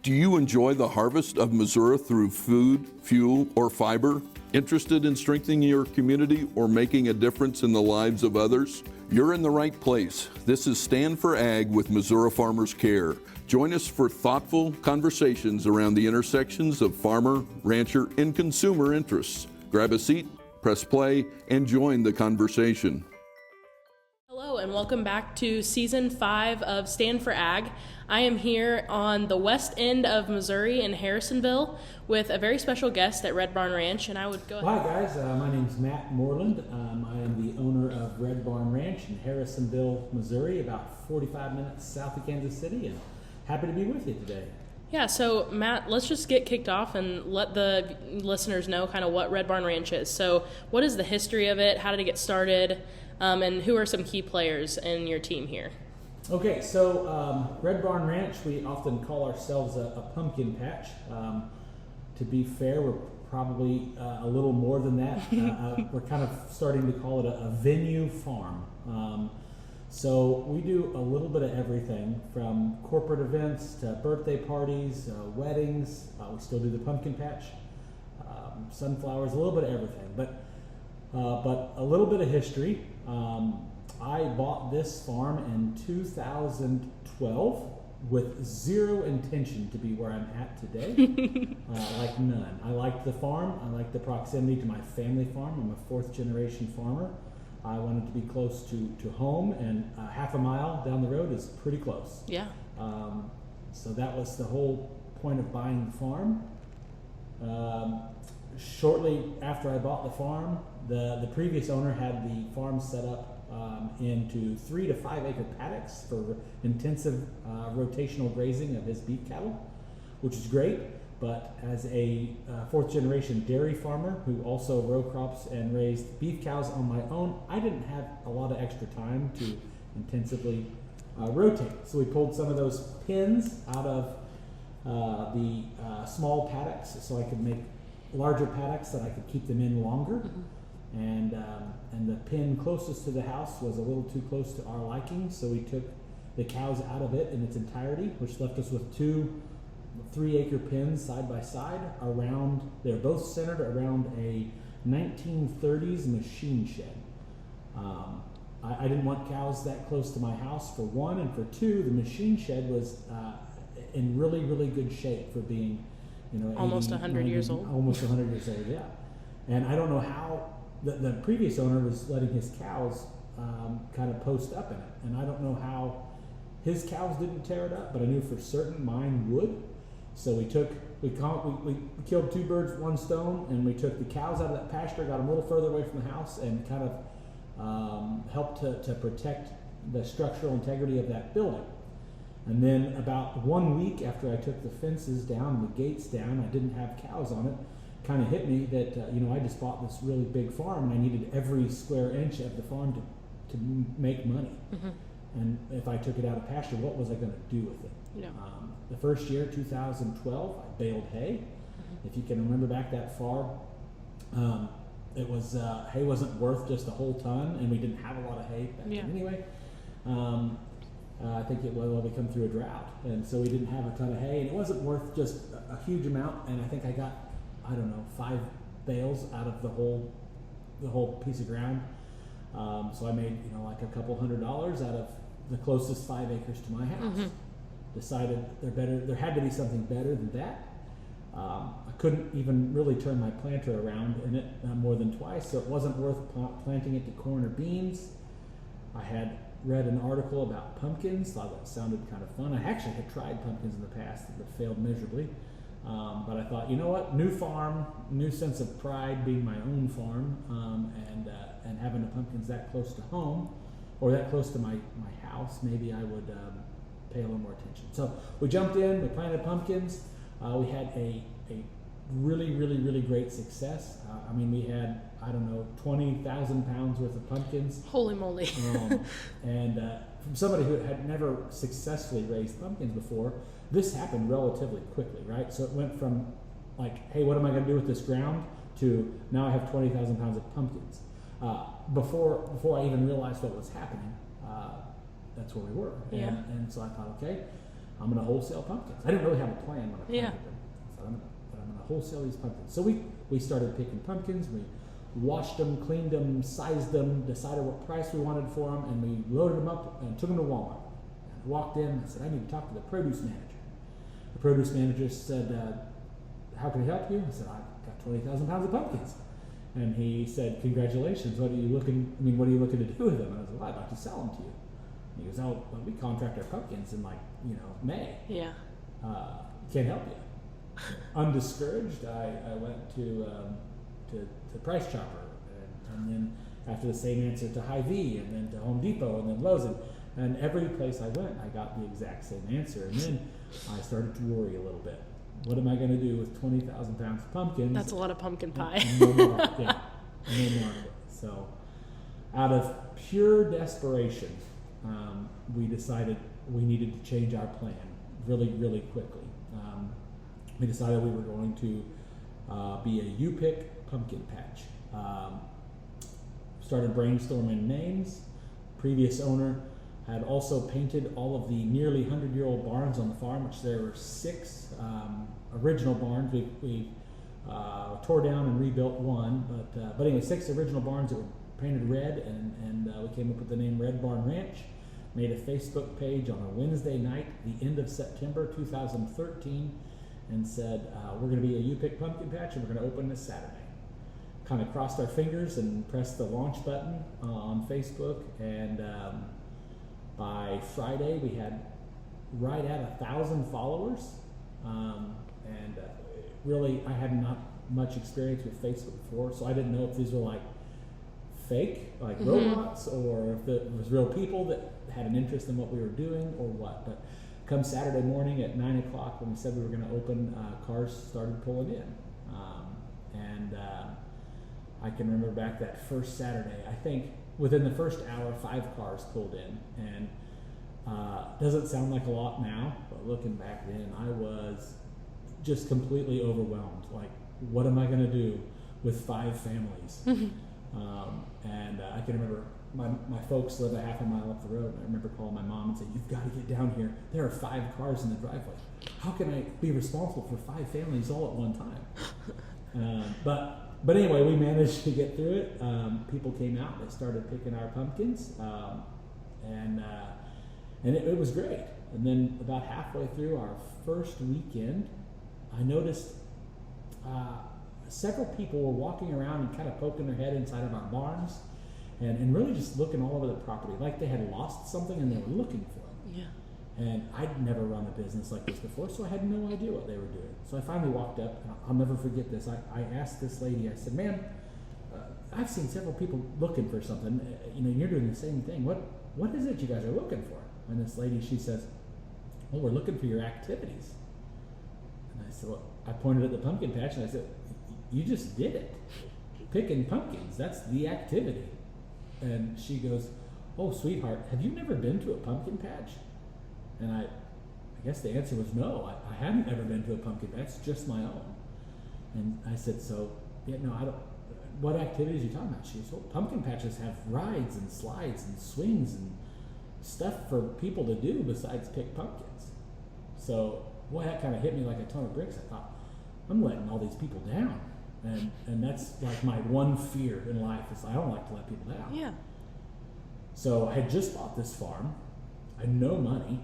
Do you enjoy the harvest of Missouri through food, fuel, or fiber? Interested in strengthening your community or making a difference in the lives of others? You're in the right place. This is Stand for Ag with Missouri Farmers Care. Join us for thoughtful conversations around the intersections of farmer, rancher, and consumer interests. Grab a seat, press play, and join the conversation. Hello and welcome back to Season 5 of Stand for Ag. I am here on the west end of Missouri in Harrisonville with a very special guest at Red Barn Ranch, and I would go ahead. Hi guys, my name is Matt Moreland. I am the owner of Red Barn Ranch in Harrisonville, Missouri, about 45 minutes south of Kansas City, and happy to be with you today. Yeah, so Matt, let's just get kicked off and let the listeners know kind of what Red Barn Ranch is. So what is the history of it? How did it get started? And who are some key players in your team here? Okay, so Red Barn Ranch, we often call ourselves a pumpkin patch. To be fair, we're probably a little more than that. We're kind of starting to call it a venue farm. So we do a little bit of everything from corporate events to birthday parties, weddings. We still do the pumpkin patch, sunflowers, a little bit of everything. But a little bit of history. I bought this farm in 2012 with zero intention to be where I'm at today, like none. I liked the farm. I liked the proximity to my family farm. I'm a fourth generation farmer. I wanted to be close to home, and half a mile down the road is pretty close. Yeah. So that was the whole point of buying the farm. Shortly after I bought the farm, the previous owner had the farm set up into 3 to 5 acre paddocks for intensive rotational grazing of his beef cattle, which is great. But as a fourth generation dairy farmer who also row crops and raised beef cows on my own, I didn't have a lot of extra time to intensively rotate. So we pulled some of those pins out of the small paddocks so I could make larger paddocks that I could keep them in longer. And the pen closest to the house was a little too close to our liking, so we took the cows out of it in its entirety, which left us with 2 3-acre pens side by side around. They're both centered around a 1930s machine shed. I didn't want cows that close to my house, for one, and for two, the machine shed was in really, really good shape for being, almost 100 years old. Almost 100 years old, yeah. And I don't know how the previous owner was letting his cows kind of post up in it, and I don't know how his cows didn't tear it up, but I knew for certain mine would. So we killed 2 birds with 1 stone, and we took the cows out of that pasture, got them a little further away from the house, and kind of helped to protect the structural integrity of that building. And then about 1 week after I took the fences down and the gates down, I didn't have cows on it, kind of hit me that I just bought this really big farm and I needed every square inch of the farm to make money. Mm-hmm. And if I took it out of pasture, what was I going to do with it? Yeah. The first year, 2012, I baled hay. Mm-hmm. If you can remember back that far, it was hay wasn't worth just a whole ton, and we didn't have a lot of hay back then anyway. I think we come through a drought, and so we didn't have a ton of hay, and it wasn't worth just a huge amount. And I think I got, 5 bales out of the whole piece of ground. So I made like a couple $100 out of the closest 5 acres to my house. Mm-hmm. Decided there had to be something better than that. I couldn't even really turn my planter around in it more than twice, so it wasn't worth planting it to corn or beans. I had read an article about pumpkins, thought that sounded kind of fun. I actually had tried pumpkins in the past, but failed miserably. But I thought, you know what, new farm, new sense of pride being my own farm, and having the pumpkins that close to home, or that close to my house, maybe I would pay a little more attention. So we jumped in, we planted pumpkins. We had a really, really, really great success. We had, 20,000 pounds worth of pumpkins. Holy moly. And from somebody who had never successfully raised pumpkins before, this happened relatively quickly, right? So it went from like, hey, what am I going to do with this ground, to now I have 20,000 pounds of pumpkins. Before I even realized what was happening, that's where we were. And so I thought, okay, I'm going to wholesale pumpkins. I didn't really have a plan when I planted Yeah. them. I thought, I'm going to wholesale these pumpkins. So we started picking pumpkins. We washed them, cleaned them, sized them, decided what price we wanted for them, and we loaded them up and took them to Walmart. And I walked in and I said, I need to talk to the produce manager. The produce manager said, how can I help you? I said, I've got 20,000 pounds of pumpkins. And he said, congratulations, what are you looking to do with them? And I was like, well, I'd like to sell them to you. And he goes, oh, well, we contract our pumpkins in May. Yeah. Can't help you. Undiscouraged, I went to Price Chopper, and then after the same answer to Hy-Vee, and then to Home Depot, and then Lowe's, and every place I went, I got the exact same answer. And then I started to worry a little bit. What am I going to do with 20,000 pounds of pumpkins? That's a lot of pumpkin pie. And no more, yeah, no more. So, out of pure desperation, we decided we needed to change our plan really, really quickly. We decided we were going to be a U-pick pumpkin patch. Started brainstorming names. Previous owner had also painted all of the nearly 100-year-old barns on the farm, which there were 6 original barns. We tore down and rebuilt one, but anyway, 6 original barns that were painted red, and we came up with the name Red Barn Ranch. Made a Facebook page on a Wednesday night, the end of September 2013, and said, we're going to be a U-pick pumpkin patch, and we're going to open this Saturday. Kind of crossed our fingers and pressed the launch button on Facebook, and by Friday we had right at 1,000 followers, and really I had not much experience with Facebook before, so I didn't know if these were like fake, like robots, or if it was real people that had an interest in what we were doing or what. But come Saturday morning at 9 o'clock when we said we were going to open, cars started pulling in, and I can remember back that first Saturday, I think within the first hour 5 cars pulled in, and doesn't sound like a lot now, but looking back then I was just completely overwhelmed. Like, what am I going to do with 5 families? And I can remember my folks live a half a mile up the road, and I remember calling my mom and saying, you've got to get down here. There are 5 cars in the driveway. How can I be responsible for 5 families all at one time? But anyway, we managed to get through it. People came out, they started picking our pumpkins, and it was great. And then about halfway through our first weekend, I noticed several people were walking around and kind of poking their head inside of our barns, and really just looking all over the property, like they had lost something and they were looking for it. Yeah. And I'd never run a business like this before, so I had no idea what they were doing. So I finally walked up, and I'll never forget this. I asked this lady, I said, ma'am, I've seen several people looking for something. You're doing the same thing. What is it you guys are looking for? And this lady, she says, well, we're looking for your activities. And I said, well, I pointed at the pumpkin patch, and I said, you just did it. Picking pumpkins, that's the activity. And she goes, oh, sweetheart, have you never been to a pumpkin patch? And I guess the answer was no. I hadn't ever been to a pumpkin patch, just my own. And I said, so, yeah, no, I don't. What activities are you talking about? She goes, well, pumpkin patches have rides and slides and swings and stuff for people to do besides pick pumpkins. So, boy, that kind of hit me like a ton of bricks. I thought, I'm letting all these people down. And that's like my one fear in life, is I don't like to let people down. Yeah. So I had just bought this farm. I had no money.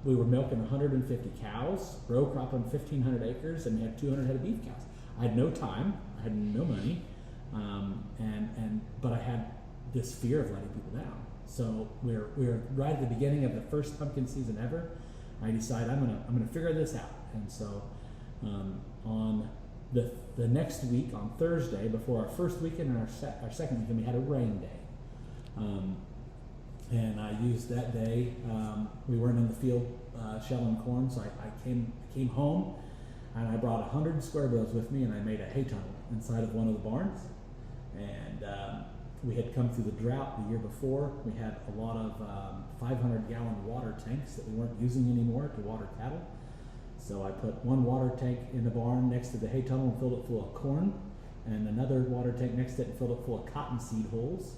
We were milking 150 cows, row cropping 1,500 acres, and we had 200 head of beef cows. I had no time. I had no money, but I had this fear of letting people down. So we're right at the beginning of the first pumpkin season ever. I decided I'm gonna figure this out, and so on the next week, on Thursday, before our first weekend and our second weekend, we had a rain day. And I used that day, we weren't in the field shelling corn, so I came home, and I brought 100 square bales with me, and I made a hay tunnel inside of one of the barns. And we had come through the drought the year before. We had a lot of 500-gallon water tanks that we weren't using anymore to water cattle. So I put one water tank in the barn next to the hay tunnel and filled it full of corn, and another water tank next to it and filled it full of cottonseed hulls.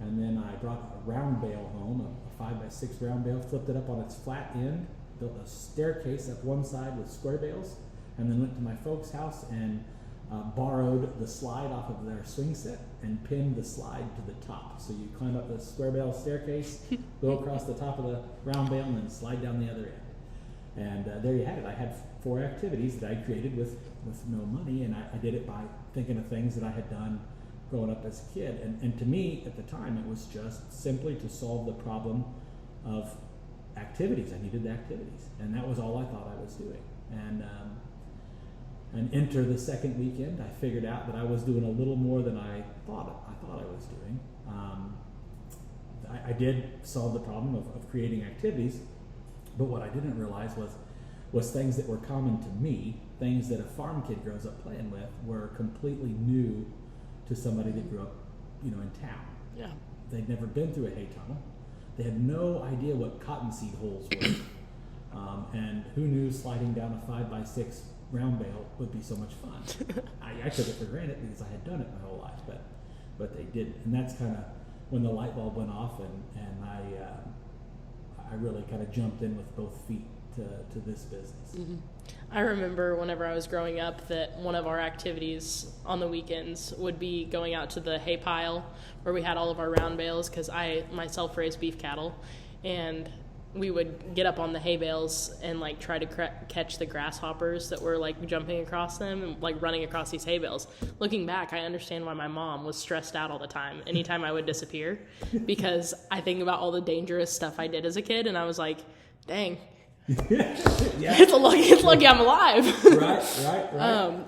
And then I brought a round bale home, a 5x6 round bale, flipped it up on its flat end, built a staircase up one side with square bales, and then went to my folks' house and borrowed the slide off of their swing set and pinned the slide to the top. So you climb up the square bale staircase, go across the top of the round bale, and then slide down the other end. And there you had it. I had 4 activities that I created with no money, and I did it by thinking of things that I had done growing up as a kid. And to me, at the time, it was just simply to solve the problem of activities. I needed the activities, and that was all I thought I was doing. And enter the second weekend, I figured out that I was doing a little more than I thought I was doing. I did solve the problem of creating activities, but what I didn't realize was things that were common to me, things that a farm kid grows up playing with, were completely new to somebody that grew up, in town. Yeah. They'd never been through a hay tunnel. They had no idea what cottonseed holes were. And who knew sliding down a 5x6 round bale would be so much fun. I took it for granted because I had done it my whole life, but they didn't. And that's kind of when the light bulb went off, and I really kind of jumped in with both feet to this business. Mm-hmm. I remember whenever I was growing up that one of our activities on the weekends would be going out to the hay pile where we had all of our round bales, because I myself raised beef cattle, and we would get up on the hay bales and try to catch the grasshoppers that were jumping across them and running across these hay bales. Looking back, I understand why my mom was stressed out all the time anytime I would disappear, because I think about all the dangerous stuff I did as a kid, and I was like, dang. Yeah. It's lucky I'm alive. Right.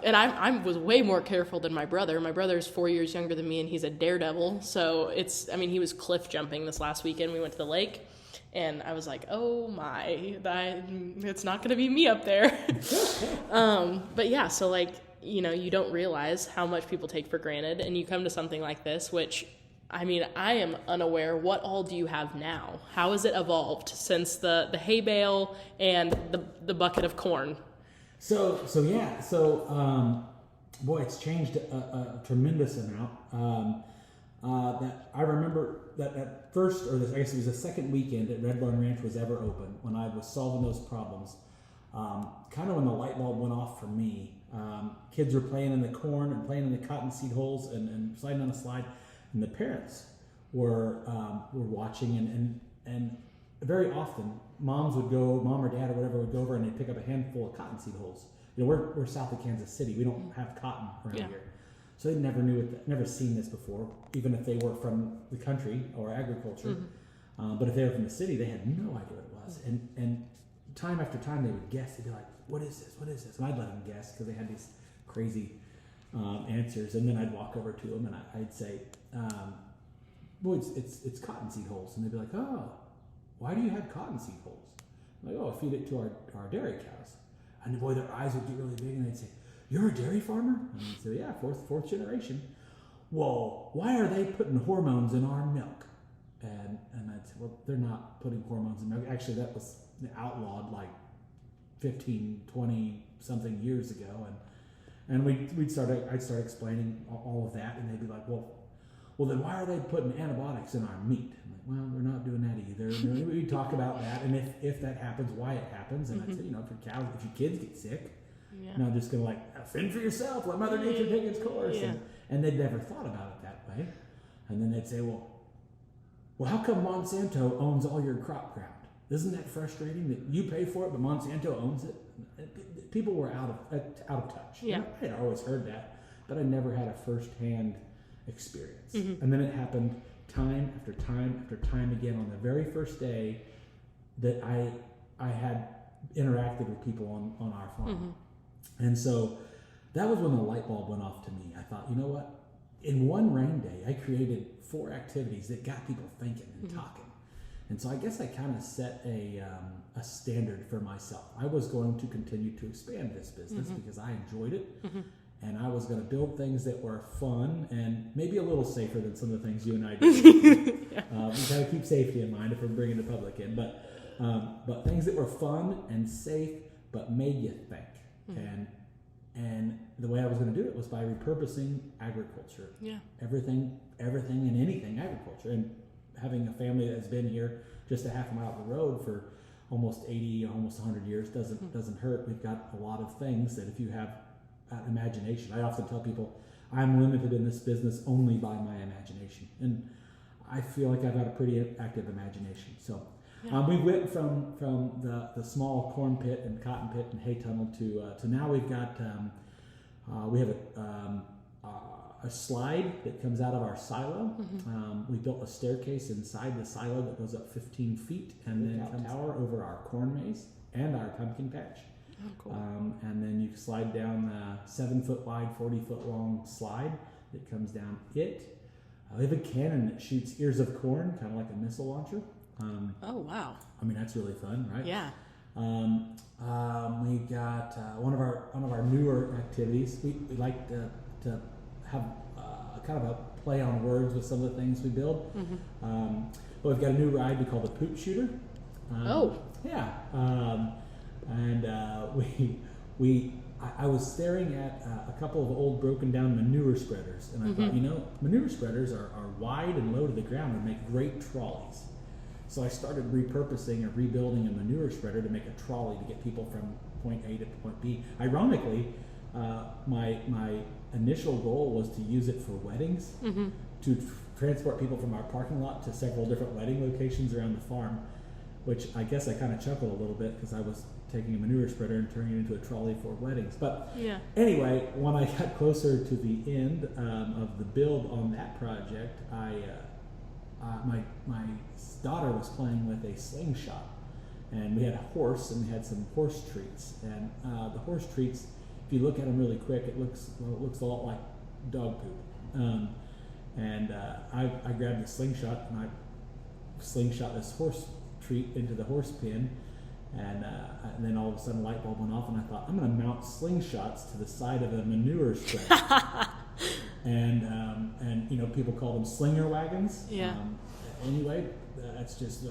And I was way more careful than my brother. My brother's 4 years younger than me, and he's a daredevil. So he was cliff jumping this last weekend. We went to the lake, and I was like, oh my, it's not going to be me up there. But yeah, so you don't realize how much people take for granted, and you come to something like this, which, I am unaware. What all do you have now? How has it evolved since the hay bale and the bucket of corn? So boy, it's changed a tremendous amount. That I remember that at first, I guess it was the second weekend that Red Barn Ranch was ever open, when I was solving those problems. Kind of when the light bulb went off for me. Kids were playing in the corn and playing in the cottonseed holes and sliding on a slide. And the parents were watching, and very often mom or dad or whatever would go over and they'd pick up a handful of cottonseed holes. We're south of Kansas City. We don't have cotton around here, so they never seen this before, even if they were from the country or agriculture. Mm-hmm. But if they were from the city, they had no idea what it was. And time after time they would guess. They'd be like, "What is this? What is this?" And I'd let them guess because they had these crazy answers. And then I'd walk over to them and I'd say, boy, it's cottonseed holes. And they'd be like, oh, why do you have cottonseed holes? I'm like, oh, I feed it to our dairy cows. And boy, their eyes would get really big, and they'd say, you're a dairy farmer? And I'd say, yeah, fourth generation. Well, why are they putting hormones in our milk? And I'd say, well, they're not putting hormones in milk. Actually, that was outlawed 15, 20 something years ago. And I'd start explaining all of that, and they'd be like, well, then why are they putting antibiotics in our meat? I'm like, well, they're not doing that either. We'd talk about that, and if that happens, why it happens. And I'd say, if your kids get sick, you're not just going to fend for yourself, let Mother Nature take its course. Yeah. And they'd never thought about it that way. And then they'd say, well, how come Monsanto owns all your crop ground? Isn't that frustrating that you pay for it, but Monsanto owns it? People were out of touch. Yeah. I had always heard that, but I never had a first-hand experience. Mm-hmm. And then it happened time after time after time again on the very first day that I had interacted with people on our farm. Mm-hmm. And so that was when the light bulb went off to me. I thought, you know what? In one rain day, I created 4 activities that got people thinking and mm-hmm. talking. And so I guess I kind of set a standard for myself. I was going to continue to expand this business mm-hmm. because I enjoyed it. Mm-hmm. And I was going to build things that were fun and maybe a little safer than some of the things you and I do. Yeah. We kind of keep safety in mind if we're bringing the public in. But things that were fun and safe but made you think. Mm-hmm. And the way I was going to do it was by repurposing agriculture. Yeah. Everything and anything agriculture. And having a family that's been here just a half a mile up the road for almost 80, almost 100 years doesn't hurt. We've got a lot of things that if you have imagination, I often tell people I'm limited in this business only by my imagination. And I feel like I've got a pretty active imagination. So we went from the small corn pit and cotton pit and hay tunnel to now we've got we have a slide that comes out of our silo. We built a staircase inside the silo that goes up 15 feet and then a tower over our corn maze and our pumpkin patch. Oh, cool. And then you slide down a 7-foot wide, 40-foot long slide that comes down it. We have a cannon that shoots ears of corn, kind of like a missile launcher. Oh, wow. I mean, that's really fun, right? Yeah. We got one of our newer activities. We like to have kind of a play on words with some of the things we build. But we've got a new ride we call the poop shooter. Yeah. I was staring at a couple of old broken down manure spreaders, and I thought, manure spreaders are wide and low to the ground and make great trolleys. So I started repurposing or rebuilding a manure spreader to make a trolley to get people from point A to point B. Ironically, my initial goal was to use it for weddings, to transport people from our parking lot to several different wedding locations around the farm, which I guess I kind of chuckled a little bit because I was taking a manure spreader and turning it into a trolley for weddings. But anyway, when I got closer to the end of the build on that project, my daughter was playing with a slingshot, and we had a horse and we had some horse treats. And the horse treats, if you look at them really quick, it looks a lot like dog poop. I grabbed the slingshot and I slingshot this horse treat into the horse pen. And then all of a sudden a light bulb went off, and I thought, I'm going to mount slingshots to the side of a manure spreader. and people call them slinger wagons. Anyway, that's just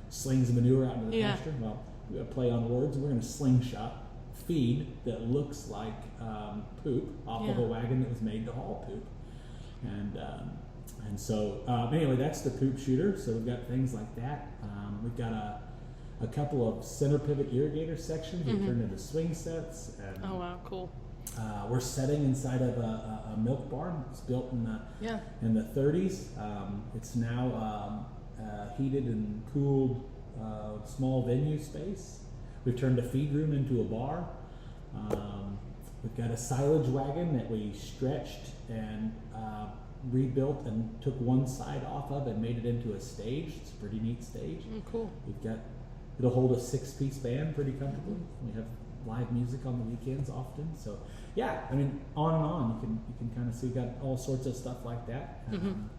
slings manure out into the pasture. Well, we got to play on words. We're going to slingshot feed that looks like poop off of a wagon that was made to haul poop. And so anyway, that's the poop shooter. So we've got things like that. We've got a couple of center pivot irrigator sections that turned into swing sets. And, oh wow, cool. We're setting inside of a milk barn. It's built in the 30s. It's now heated and cooled small venue space. We've turned a feed room into a bar. We've got a silage wagon that we stretched and rebuilt and took one side off of and made it into a stage. It's a pretty neat stage. Cool. It'll hold a 6-piece band pretty comfortably. We have live music on the weekends often. So yeah, I mean, on and on. You can kind of see we've got all sorts of stuff like that, and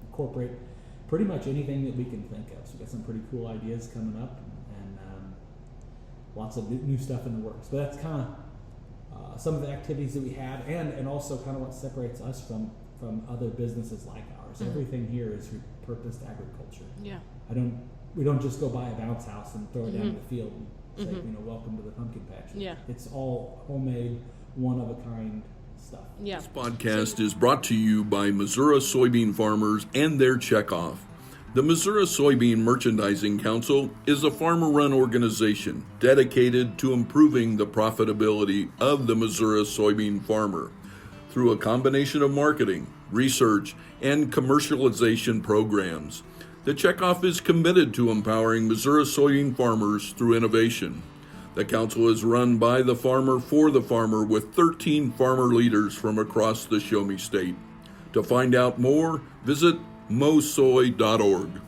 incorporate pretty much anything that we can think of. So we've got some pretty cool ideas coming up, and lots of new stuff in the works. But that's kind of some of the activities that we have, and also kind of what separates us from other businesses like ours. Everything here is repurposed agriculture. Yeah. We don't just go buy a bounce house and throw it down in the field and say, welcome to the pumpkin patch. Yeah. It's all homemade, one-of-a-kind stuff. Yeah. This podcast is brought to you by Missouri soybean farmers and their checkoff. The Missouri Soybean Merchandising Council is a farmer-run organization dedicated to improving the profitability of the Missouri soybean farmer through a combination of marketing, research, and commercialization programs. The checkoff is committed to empowering Missouri soybean farmers through innovation. The council is run by the farmer for the farmer with 13 farmer leaders from across the Show Me State. To find out more, visit mosoy.org.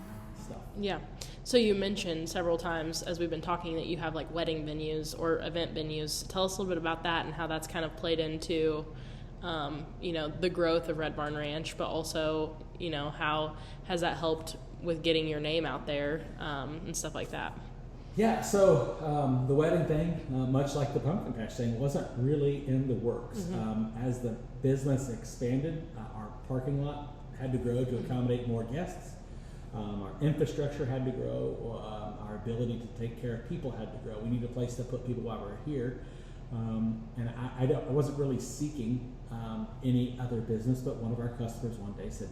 Yeah. So you mentioned several times as we've been talking that you have like wedding venues or event venues. Tell us a little bit about that and how that's kind of played into the growth of Red Barn Ranch, but also, how has that helped with getting your name out there and stuff like that? Yeah, so the wedding thing, much like the pumpkin patch thing, wasn't really in the works. As the business expanded, our parking lot had to grow to accommodate more guests. Our infrastructure had to grow. Our ability to take care of people had to grow. We need a place to put people while we're here. And I wasn't really seeking any other business, but one of our customers one day said,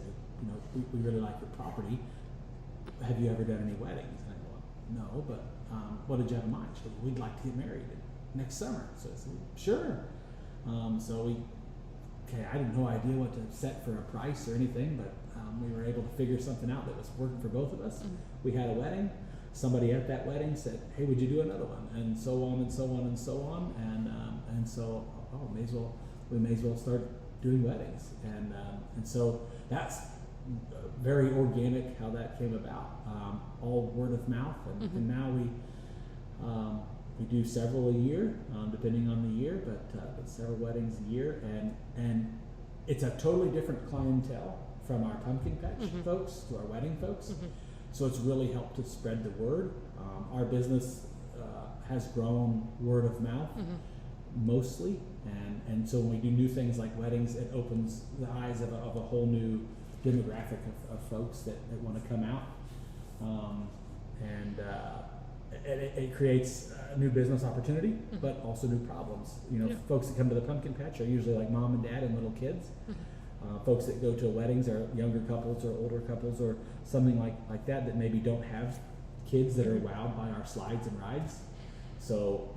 we really like your property. Have you ever done any weddings? And I go, no, but what did you have in mind? She goes, we'd like to get married next summer. So I said, sure. I had no idea what to set for a price or anything, but we were able to figure something out that was working for both of us. Mm-hmm. We had a wedding. Somebody at that wedding said, hey, would you do another one? And so on and so on and so on. And so we may as well start doing weddings. And so that's very organic how that came about. All word of mouth. And now we do several a year, depending on the year, but several weddings a year. And it's a totally different clientele from our pumpkin patch folks to our wedding folks. Mm-hmm. So it's really helped to spread the word. Our business has grown word of mouth mostly, and so when we do new things like weddings, it opens the eyes of a whole new demographic of folks that want to come out, and it creates a new business opportunity, but also new problems. Folks that come to the pumpkin patch are usually like mom and dad and little kids. Folks that go to weddings are younger couples or older couples or something like that maybe don't have kids that are wowed by our slides and rides. So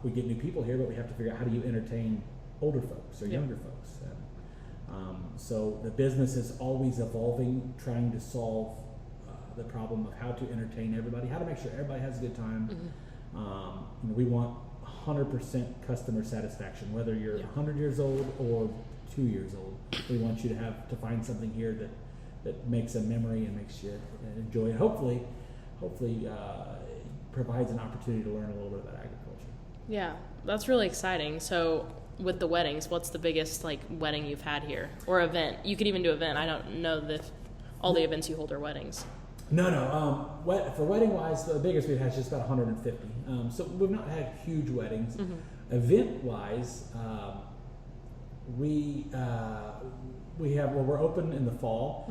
we get new people here, but we have to figure out how do you entertain older folks or younger folks. So the business is always evolving, trying to solve the problem of how to entertain everybody, how to make sure everybody has a good time. We want 100% customer satisfaction, whether you're 100 years old or 2 years old. We want you to find something here that makes a memory and makes you enjoy it. Hopefully provides an opportunity to learn a little bit about agriculture. Yeah, that's really exciting. So with the weddings, what's the biggest wedding you've had here, or event? You could even do event. I don't know if all the events you hold are weddings. No. For wedding wise, the biggest we've had is just about 150. So we've not had huge weddings. Event wise, we're open in the fall.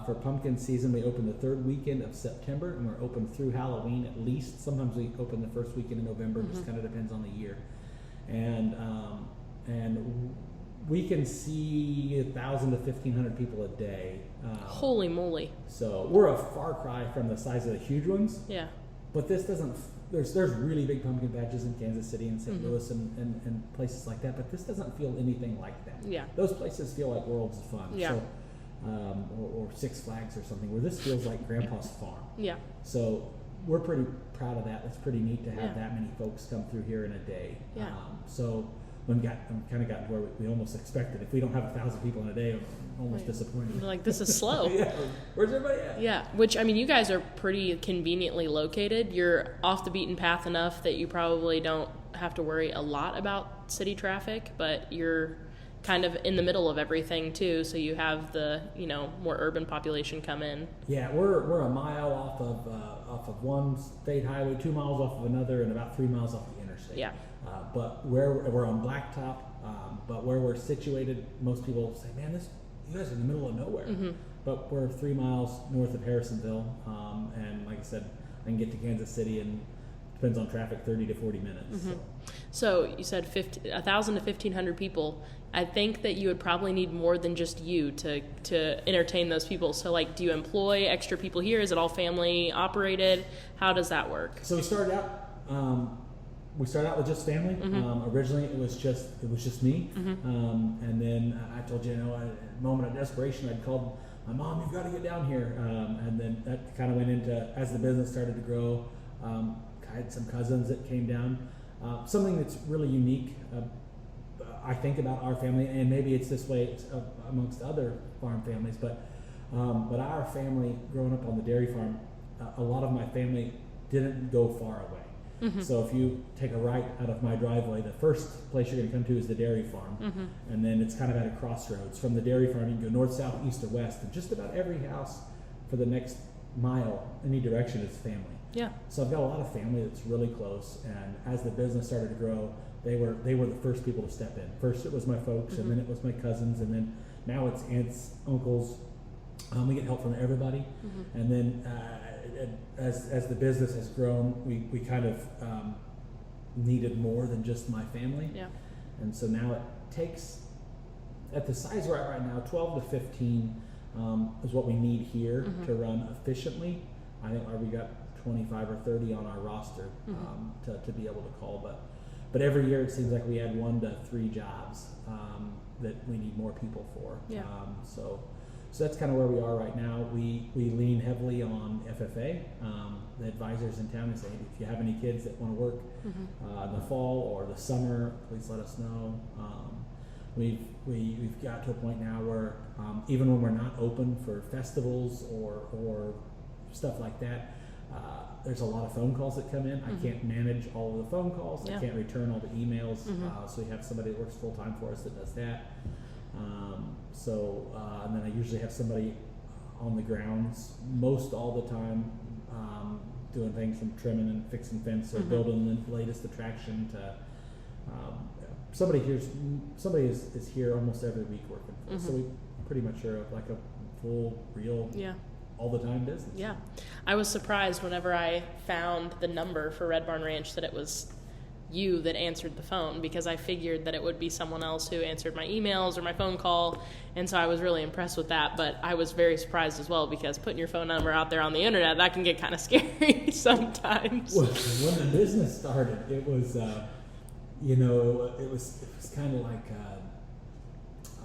For pumpkin season, we open the third weekend of September, and we're open through Halloween at least. Sometimes we open the first weekend in November. Just kind of depends on the year. And we can see 1,000 to 1,500 people a day. Holy moly! So we're a far cry from the size of the huge ones. Yeah. But this doesn't. There's really big pumpkin patches in Kansas City and St. Louis and places like that, but this doesn't feel anything like that. Yeah. Those places feel like worlds of fun. Yeah. So, or Six Flags or something, where this feels like Grandpa's farm. Yeah. So we're pretty proud of that. It's pretty neat to have that many folks come through here in a day. Yeah. So I'm kind of gotten to where we almost expected. If we don't have 1,000 people in a day, I'm almost disappointed. You're like, this is slow. Yeah. Where's everybody at? Yeah. Which, you guys are pretty conveniently located. You're off the beaten path enough that you probably don't have to worry a lot about city traffic, but you're kind of in the middle of everything too. So you have the, more urban population come in. Yeah. We're a mile off of one state highway, 2 miles off of another, and about 3 miles off the interstate. Yeah. But where we're on blacktop, but where we're situated, most people say, man, you guys are in the middle of nowhere. But we're 3 miles north of Harrisonville, and like I said, I can get to Kansas City in, depends on traffic, 30 to 40 minutes. So you said 1,000 to 1,500 people. I think that you would probably need more than just you to entertain those people. So do you employ extra people here? Is it all family operated? How does that work? So we started out with just family. Originally, it was just me, and then I told you, in a moment of desperation, I'd called my mom. You've got to get down here, and then that kind of went into, as the business started to grow. I had some cousins that came down. Something that's really unique, I think, about our family, and maybe it's this way amongst other farm families, but our family, growing up on the dairy farm, a lot of my family didn't go far away. So if you take a right out of my driveway, the first place you're going to come to is the dairy farm. And then it's kind of at a crossroads. From the dairy farm, you can go north, south, east, or west. And just about every house for the next mile, any direction, is family. Yeah. So I've got a lot of family that's really close. And as the business started to grow, they were the first people to step in. First it was my folks, and then it was my cousins, and then now it's aunts, uncles. We get help from everybody. And then as the business has grown, we kind of needed more than just my family. Yeah. And so now it takes, at the size we're at right now, 12 to 15 is what we need here to run efficiently. I think we got 25 or 30 on our roster to be able to call, but every year it seems like we add 1 to 3 jobs that we need more people for. Yeah. So that's kind of where we are right now. We lean heavily on FFA. The advisors in town say, if you have any kids that want to work in the fall or the summer, please let us know. We've got to a point now where even when we're not open for festivals or stuff like that, there's a lot of phone calls that come in. I can't manage all of the phone calls. I can't return all the emails. So we have somebody that works full time for us that does that. And then I usually have somebody on the grounds most all the time, doing things from trimming and fixing fence or building the latest attraction to somebody is here almost every week working for us. So we pretty much are like a full, real, all the time business. Yeah. I was surprised whenever I found the number for Red Barn Ranch that it was you that answered the phone, because I figured that it would be someone else who answered my emails or my phone call, and so I was really impressed with that. But I was very surprised as well, because putting your phone number out there on the internet, that can get kind of scary sometimes. Well, when the business started, it was it was kind of like I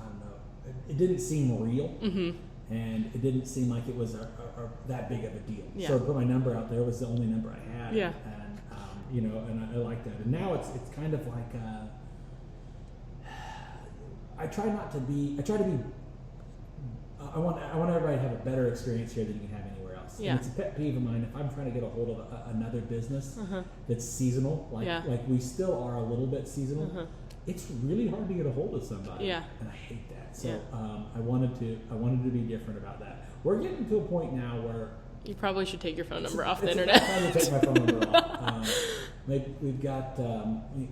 don't know, it didn't seem real, and it didn't seem like it was that big of a deal. So to put my number out there, it was the only number I had. And I like that. And now it's kind of like I want everybody to have a better experience here than you can have anywhere else. And it's a pet peeve of mine if I'm trying to get a hold of another business that's seasonal, like we still are a little bit seasonal. It's really hard to get a hold of somebody, and I hate that. So I wanted to be different about that. We're getting to a point now where you probably should take your phone number off the internet. I'm going to take my phone number off. We've got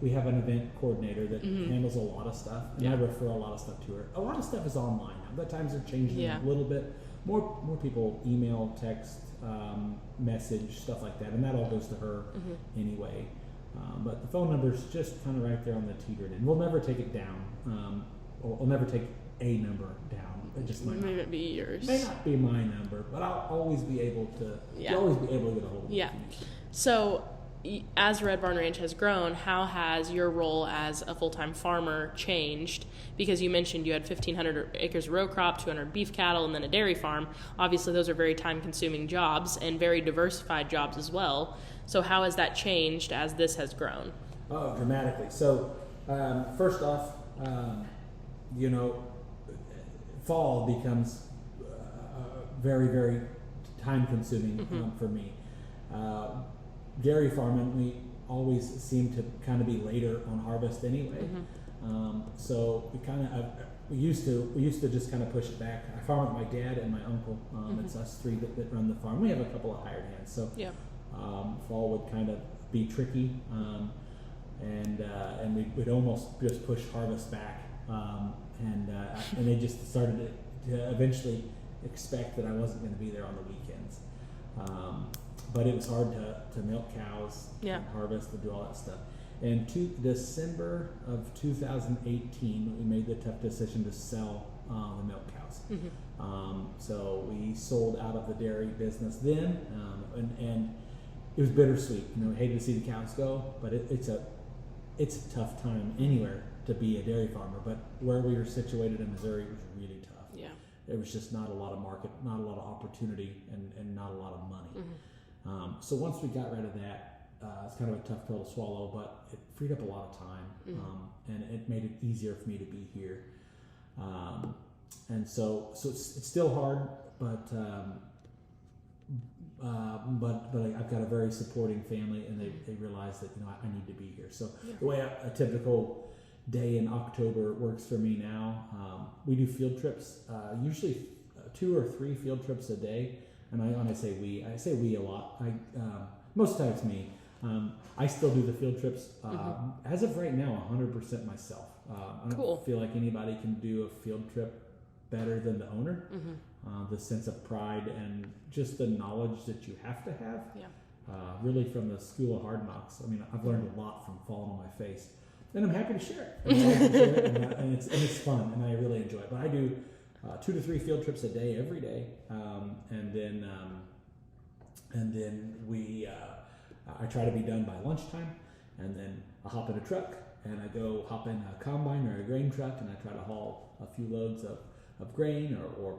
we have an event coordinator that handles a lot of stuff, and I refer a lot of stuff to her. A lot of stuff is online now, but times are changing a little bit. More people email, text, message, stuff like that, and that all goes to her anyway. But the phone number is just kind of right there on the teeter, and we'll never take it down, or we'll never take a number down. It just might Maybe it be yours. May not be my number, but I'll always be able to. You'll always be able to get a hold of me. Yeah. So, as Red Barn Ranch has grown, how has your role as a full-time farmer changed? Because you mentioned you had 1,500 acres of row crop, 200 beef cattle, and then a dairy farm. Obviously, those are very time-consuming jobs and very diversified jobs as well. So, how has that changed as this has grown? Oh, dramatically. So, first off, fall becomes very, very time-consuming for me. Dairy farming, we always seem to kind of be later on harvest anyway. So we used to just kind of push it back. I farm with my dad and my uncle. It's us three that run the farm. We have a couple of hired hands, so fall would kind of be tricky, and we'd almost just push harvest back. And they just started to eventually expect that I wasn't going to be there on the weekends. But it was hard to milk cows, and harvest, and do all that stuff. In December of 2018, we made the tough decision to sell the milk cows. So we sold out of the dairy business then, and it was bittersweet. Hated to see the cows go, but it's a tough time anywhere to be a dairy farmer, but where we were situated in Missouri was really tough. There was just not a lot of market, not a lot of opportunity, and not a lot of money. So once we got rid of that, it's kind of a tough pill to swallow, but it freed up a lot of time, and it made it easier for me to be here. And so it's still hard, but I've got a very supporting family, and they realize that I need to be here. So the way a typical day in October works for me now, we do field trips, usually 2 or 3 field trips a day. And when I say we a lot. Most of the time it's me. I still do the field trips. As of right now, 100% myself. I don't feel like anybody can do a field trip better than the owner. The sense of pride and just the knowledge that you have to have. really from the School of Hard Knocks. I mean, I've learned a lot from falling on my face, and I'm happy to share it. And it's fun, and I really enjoy it. But I do 2 to 3 field trips a day, every day, and then we I try to be done by lunchtime, and then I hop in a truck and I go hop in a combine or a grain truck, and I try to haul a few loads of grain or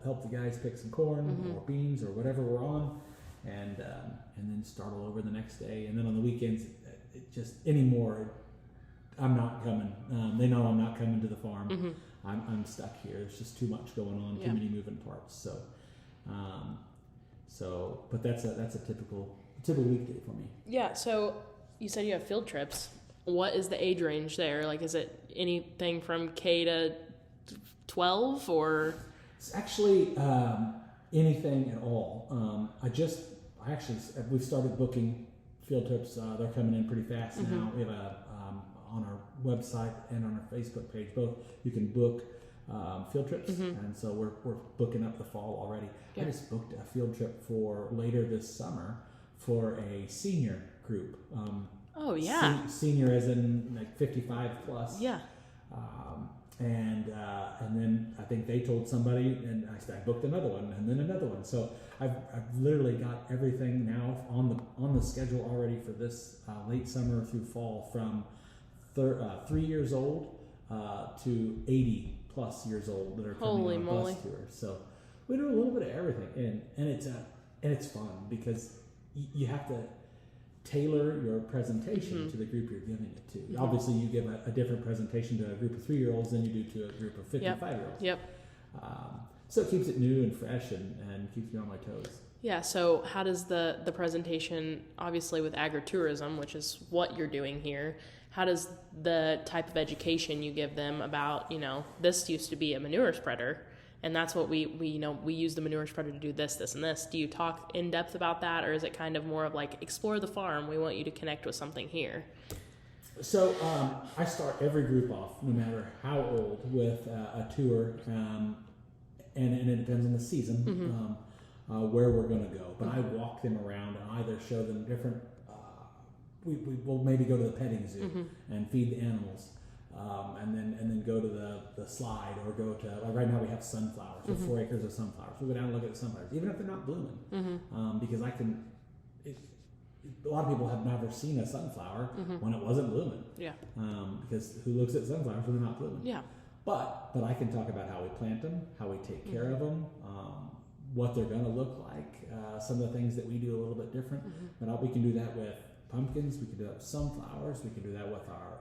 help the guys pick some corn or beans or whatever we're on, and then start all over the next day. And then on the weekends, it just anymore, I'm not coming. They know I'm not coming to the farm. I'm stuck here. There's just too much going on, too many moving parts. But that's a typical weekday for me. Yeah. So you said you have field trips. What is the age range there? Like, is it anything from K to 12 or? It's actually anything at all. We've started booking field trips. They're coming in pretty fast now. We have on our website and on our Facebook page, both you can book field trips, and so we're booking up the fall already. Yeah. I just booked a field trip for later this summer for a senior group. Senior as in like 55 plus. Yeah. And then I think they told somebody, and I booked another one, and then another one. So I've literally got everything now on the schedule already for this late summer through fall, from 3 years old to 80 plus years old that are coming on a bus tour. So we do a little bit of everything, and it's fun because you have to tailor your presentation to the group you're giving it to. Obviously, you give a different presentation to a group of 3-year-olds than you do to a group of 55-year-olds. Yep. So it keeps it new and fresh and keeps me on my toes. Yeah, so how does the presentation, obviously with agritourism, which is what you're doing here, how does the type of education you give them about, this used to be a manure spreader, and that's what we use the manure spreader to do this, and this. Do you talk in depth about that, or is it kind of more of like, explore the farm, we want you to connect with something here? So I start every group off, no matter how old, with a tour, and it depends on the season, where we're going to go. But I walk them around and either show them different, we'll maybe go to the petting zoo and feed the animals. And then go to the slide, or go to, like right now we have sunflowers, we have 4 acres of sunflowers. We'll go down and look at the sunflowers, even if they're not blooming, because a lot of people have never seen a sunflower when it wasn't blooming. Yeah. Because who looks at sunflowers when they're not blooming? Yeah. But I can talk about how we plant them, how we take care of them, what they're going to look like, some of the things that we do a little bit different. But we can do that with pumpkins, we can do that with sunflowers, we can do that with our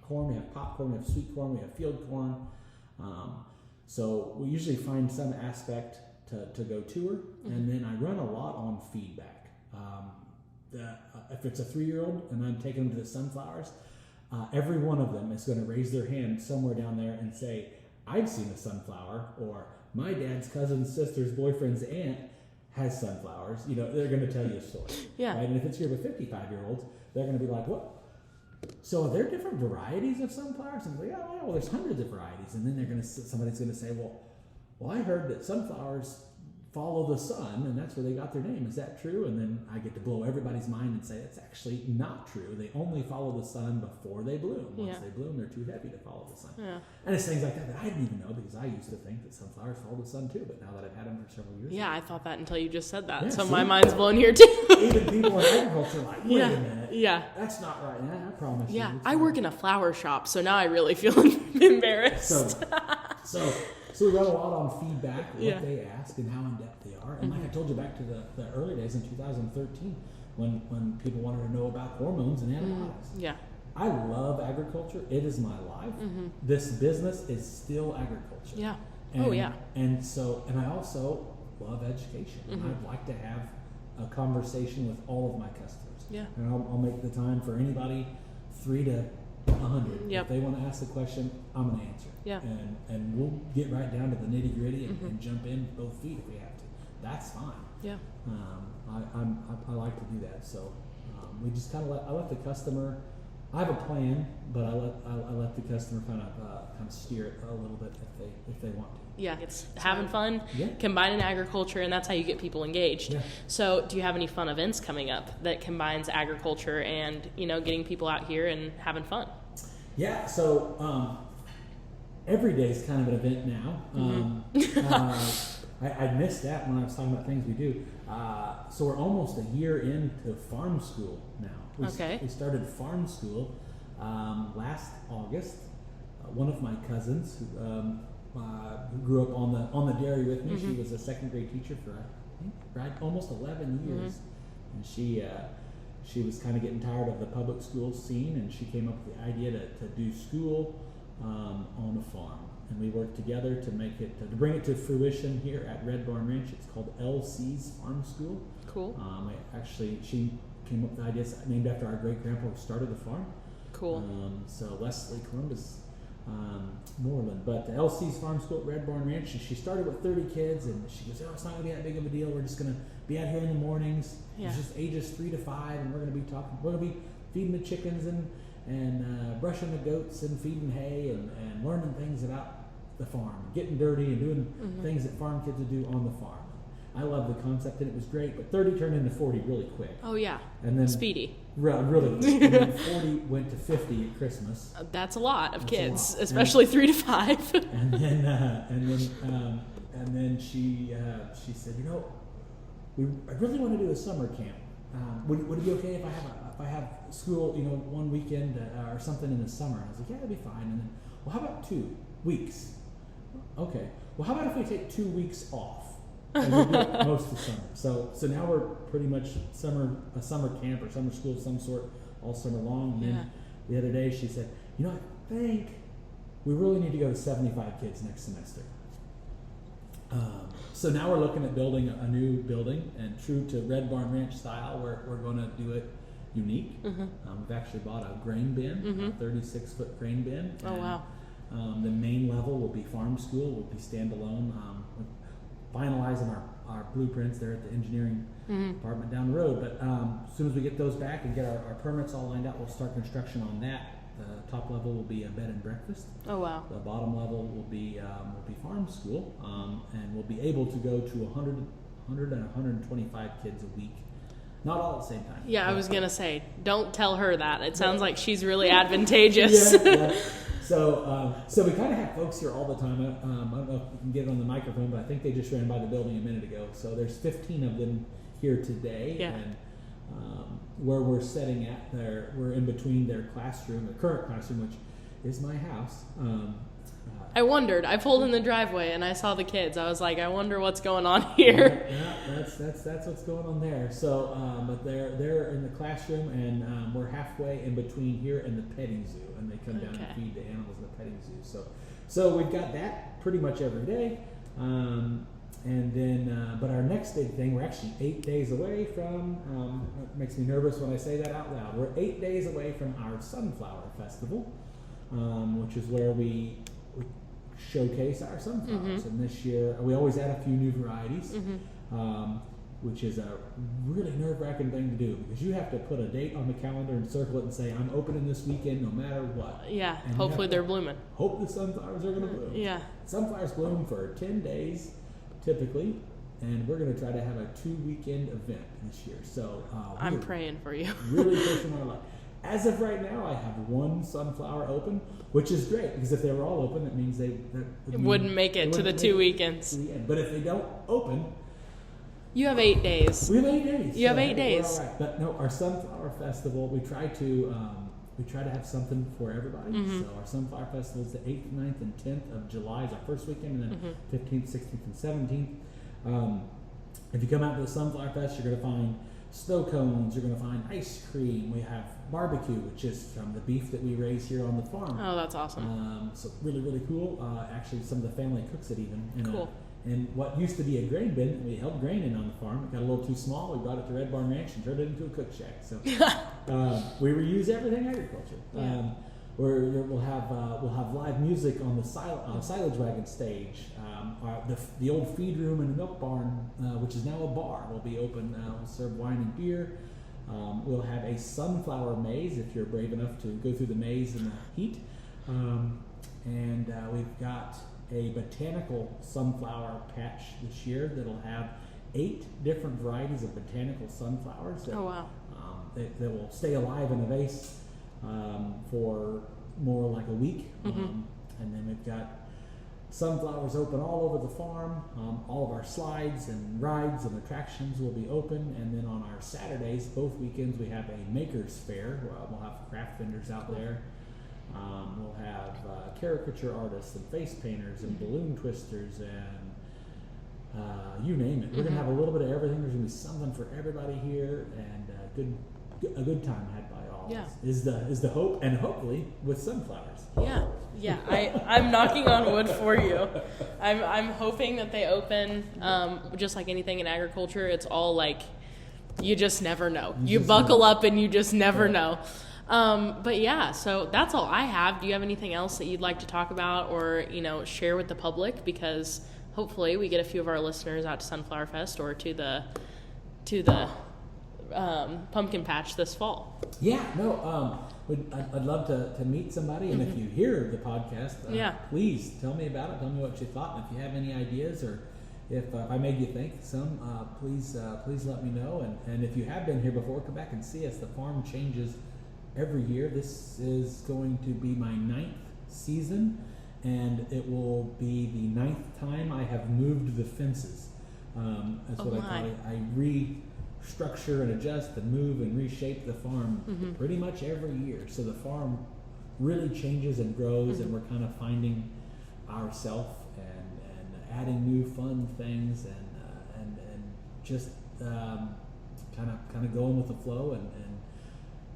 corn. We have popcorn, we have sweet corn, we have field corn. So we usually find some aspect to go tour, and then I run a lot on feedback. If it's a 3-year-old and I'm taking them to the sunflowers, every one of them is going to raise their hand somewhere down there and say, I've seen a sunflower, or my dad's cousin's sister's boyfriend's aunt has sunflowers. They're going to tell you a story. Yeah. Right? And if it's here with 55-year-olds, they're going to be like, what? So are there different varieties of sunflowers? And I'm like, oh, well, there's hundreds of varieties. And then somebody's going to say, well, I heard that sunflowers follow the sun, and that's where they got their name. Is that true? And then I get to blow everybody's mind and say, it's actually not true. They only follow the sun before they bloom. Once they bloom, they're too heavy to follow the sun. Yeah. And it's things like that I didn't even know, because I used to think that sunflowers follow the sun too, but now that I've had them for several years. Yeah, I thought that until you just said that. Yeah, so my mind's blown here too. Even people in agriculture are like, wait a minute. Yeah. That's not right. Yeah, I promise you. Yeah, I work in a flower shop, so now I really feel embarrassed. So we run a lot on feedback, what they ask and how in-depth they are. And like I told you, back to the early days in 2013, when people wanted to know about hormones and antibiotics. Yeah. I love agriculture. It is my life. This business is still agriculture. Yeah. And I also love education. And I'd like to have a conversation with all of my customers. Yeah. And I'll make the time for anybody, 3 to 100. Yep. If they want to ask the question, I'm going to answer. Yeah. And we'll get right down to the nitty gritty and jump in both feet if we have to. That's fine. Yeah. I like to do that. So we just kind of I let the customer I have a plan, but I let the customer kind of steer it a little bit if they want to. Yeah, it's having fun, Yeah. combining agriculture, and that's how you get people engaged. Yeah. So do you have any fun events coming up that combines agriculture and, getting people out here and having fun? Yeah, so every day is kind of an event now. I missed that when I was talking about things we do. So we're almost a year into farm school now. We started farm school last August. One of my cousins who grew up on the dairy with me, she was a second grade teacher for I think almost 11 years, and she was kind of getting tired of the public school scene, and she came up with the idea to do school on a farm. And we worked together to make it to bring it to fruition here at Red Barn Ranch. It's called LC's Farm School. Cool. She came up with the idea named after our great grandpa who started the farm. Cool. So Leslie Columbus Moreland, but the LC's Farm School at Red Barn Ranch. She started with 30 kids, and she goes, "Oh, it's not gonna be that big of a deal. We're just gonna be out here in the mornings. Yeah. It's just ages 3 to 5, and we're gonna be feeding the chickens and brushing the goats and feeding hay and learning things about the farm, getting dirty and doing things that farm kids would do on the farm." I love the concept, and it was great, but 30 turned into 40 really quick. Oh yeah, and then speedy. Really quick. And then 40 went to 50 at Christmas. That's a lot of kids, a lot. especially 3 to 5. And then she said, I really want to do a summer camp. Would it be okay if I have school, one weekend or something in the summer? And I was like, yeah, that'd be fine. And then, well, how about 2 weeks? Okay. Well, how about if we take 2 weeks off and we do it most of the summer? So now we're pretty much a summer camp or summer school of some sort all summer long. And then the other day she said, I think we really need to go to 75 kids next semester. So now we're looking at building a new building, and true to Red Barn Ranch style, we're going to do it unique. We've actually bought a grain bin, a 36-foot grain bin. Oh, wow. The main level will be farm school, will be standalone. We're finalizing our blueprints there at the engineering department down the road. But as soon as we get those back and get our permits all lined up, we'll start construction on that. The top level will be a bed and breakfast. Oh wow! The bottom level will be farm school, and we'll be able to go to 100 and 125 kids a week. Not all at the same time. Yeah, I was gonna say, don't tell her that. It sounds like she's really advantageous. Yeah. So we kind of have folks here all the time. I don't know if you can get it on the microphone, but I think they just ran by the building a minute ago. So there's 15 of them here today. Yeah. And where we're setting at, we're in between their current classroom, which is my house. I wondered. I pulled in the driveway and I saw the kids. I was like, I wonder what's going on here. Yeah, that's what's going on there. So, but they're in the classroom, and we're halfway in between here and the petting zoo, and they come down and feed the animals in the petting zoo. So we've got that pretty much every day. And then, but our next big thing, we're actually 8 days away from, it makes me nervous when I say that out loud. We're 8 days away from our Sunflower Festival, which is where we showcase our sunflowers. And this year, we always add a few new varieties, which is a really nerve-wracking thing to do, because you have to put a date on the calendar and circle it and say, I'm opening this weekend no matter what. Yeah, and hopefully they're blooming. Hope the sunflowers are going to bloom. Yeah. Sunflowers bloom for 10 days. Typically, and we're going to try to have a 2-weekend event this year. So I'm praying for you. Really pushing our luck. As of right now, I have 1 sunflower open, which is great, because if they were all open, that means it wouldn't make it to the 2 weekends. But if they don't open, you have 8 days. We have 8 days. You have 8 days. All right. But no, our Sunflower Festival, we try to have something for everybody. So our Sunflower Festival is the 8th, 9th, and 10th of July is our first weekend, and then 15th, 16th, and 17th. If you come out to the Sunflower Fest, you're going to find snow cones, you're going to find ice cream. We have barbecue, which is from the beef that we raise here on the farm. Oh, that's awesome. So really, really cool. Actually, some of the family cooks it even. Cool. And what used to be a grain bin, we held grain in on the farm. It got a little too small. We brought it to Red Barn Ranch and turned it into a cook shack. So we reuse everything agriculture. Yeah. We'll have live music on the silage wagon stage. The old feed room in the milk barn, which is now a bar, will be open. We'll serve wine and beer. We'll have a sunflower maze if you're brave enough to go through the maze in the heat. And we've got a botanical sunflower patch this year that'll have 8 different varieties of botanical sunflowers that, Oh, wow. that will stay alive in a vase for more like a week. And then we've got sunflowers open all over the farm. All of our slides and rides and attractions will be open. And then on our Saturdays, both weekends, we have a maker's fair. We'll have craft vendors out there. We'll have caricature artists and face painters and balloon twisters and you name it. We're going to have a little bit of everything. There's going to be something for everybody here, and a good time had by all. Yeah. Is the hope, and hopefully with sunflowers. Yeah. I'm knocking on wood for you. I'm hoping that they open. Just like anything in agriculture, it's all like you just never know. You buckle up and you just never know. But yeah, so that's all I have. Do you have anything else that you'd like to talk about or, share with the public? Because hopefully we get a few of our listeners out to Sunflower Fest or to the pumpkin patch this fall. Yeah, no, I'd love to meet somebody, and if you hear the podcast, please tell me about it. Tell me what you thought, and if you have any ideas or if I made you think some, please let me know. And if you have been here before, come back and see us. The farm changes every year. This is going to be my 9th season, and it will be the 9th time I have moved the fences. That's what I call it. I restructure and adjust and move and reshape the farm pretty much every year. So the farm really changes and grows, and we're kind of finding ourselves and adding new fun things and just kind of going with the flow and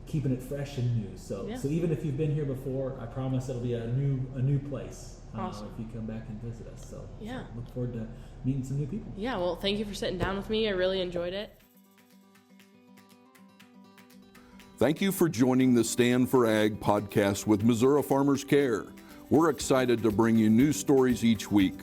keeping it fresh and new. So even if you've been here before, I promise it'll be a new place. Awesome. If you come back and visit us. So Yeah. look forward to meeting some new people. Yeah, well, thank you for sitting down with me. I really enjoyed it. Thank you for joining the Stand for Ag podcast with Missouri Farmers Care. We're excited to bring you new stories each week.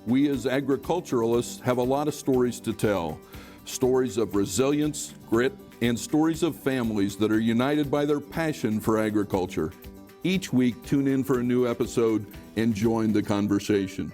We as agriculturalists have a lot of stories to tell. Stories of resilience, grit, and stories of families that are united by their passion for agriculture. Each week, tune in for a new episode and join the conversation.